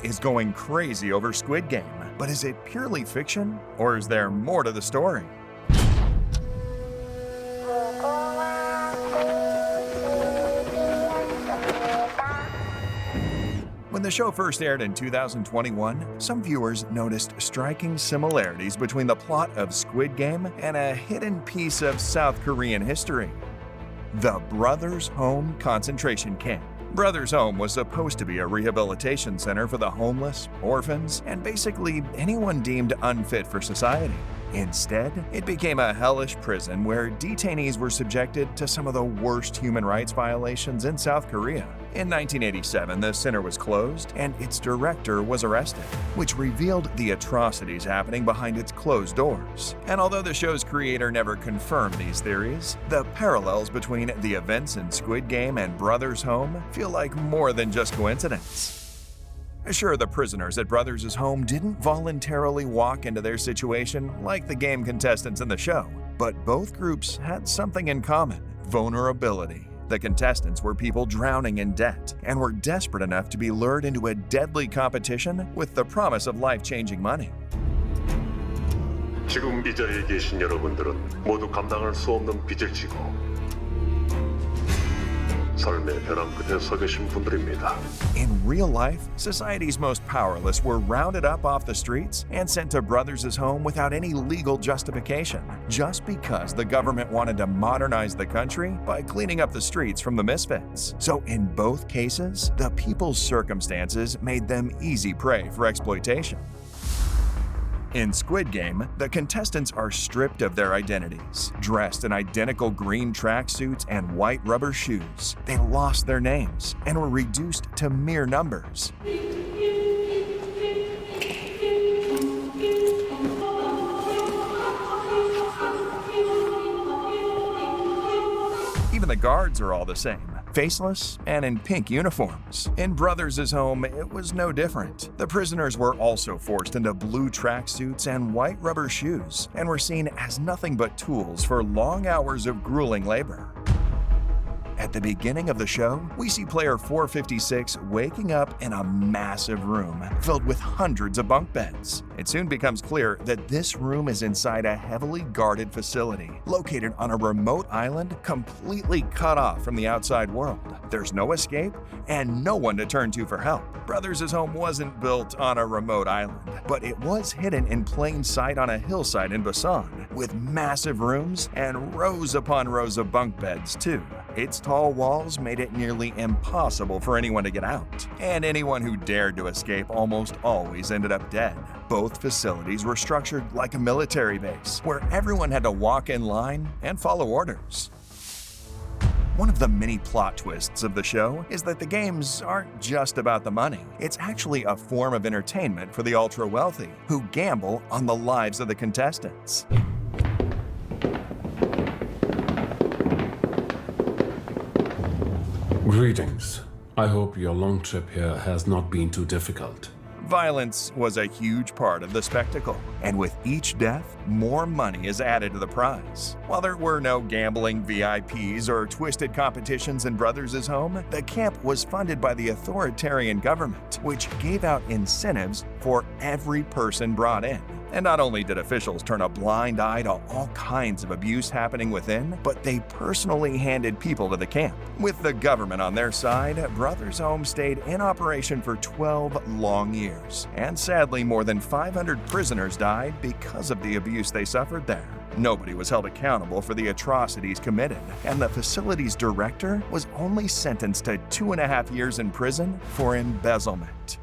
is going crazy over Squid Game. But is it purely fiction, or is there more to the story? When the show first aired in 2021, some viewers noticed striking similarities between the plot of Squid Game and a hidden piece of South Korean history: the Brothers' Home concentration camp. Brothers' Home was supposed to be a rehabilitation center for the homeless, orphans, and basically anyone deemed unfit for society. Instead, it became a hellish prison where detainees were subjected to some of the worst human rights violations in South Korea. In 1987, the center was closed and its director was arrested, which revealed the atrocities happening behind its closed doors. And although the show's creator never confirmed these theories, the parallels between the events in Squid Game and Brothers' Home feel like more than just coincidence. Sure, the prisoners at Brothers' Home didn't voluntarily walk into their situation like the game contestants in the show, but both groups had something in common: vulnerability. The contestants were people drowning in debt and were desperate enough to be lured into a deadly competition with the promise of life-changing money. 지금 이 자리에 계신 여러분들은 모두 감당할 수 없는 빚을 지고 삶의 벼랑 끝에 서 계신 분들입니다. In real life, society's most powerless were rounded up off the streets and sent to Brothers' Home without any legal justification, just because the government wanted to modernize the country by cleaning up the streets from the misfits. So in both cases, the people's circumstances made them easy prey for exploitation. In Squid Game, the contestants are stripped of their identities, dressed in identical green tracksuits and white rubber shoes. They lost their names and were reduced to mere numbers. Even the guards are all the same, faceless and in pink uniforms. In Brothers' Home, it was no different. The prisoners were also forced into blue tracksuits and white rubber shoes and were seen as nothing but tools for long hours of grueling labor. At the beginning of the show, we see player 456 waking up in a massive room filled with hundreds of bunk beds. It soon becomes clear that this room is inside a heavily guarded facility located on a remote island completely cut off from the outside world. There's no escape and no one to turn to for help. Brothers' Home wasn't built on a remote island, but it was hidden in plain sight on a hillside in Busan, with massive rooms and rows upon rows of bunk beds too. Its tall walls made it nearly impossible for anyone to get out, and anyone who dared to escape almost always ended up dead. Both facilities were structured like a military base, where everyone had to walk in line and follow orders. One of the many plot twists of the show is that the games aren't just about the money. It's actually a form of entertainment for the ultra-wealthy, who gamble on the lives of the contestants. Greetings. I hope your long trip here has not been too difficult. Violence was a huge part of the spectacle, and with each death, more money is added to the prize. While there were no gambling VIPs or twisted competitions in Brothers' Home, the camp was funded by the authoritarian government, which gave out incentives for every person brought in. And not only did officials turn a blind eye to all kinds of abuse happening within, but they personally handed people to the camp. With the government on their side, Brothers' Home stayed in operation for 12 long years. And sadly, more than 500 prisoners died because of the abuse they suffered there. Nobody was held accountable for the atrocities committed, and the facility's director was only sentenced to 2.5 years in prison for embezzlement.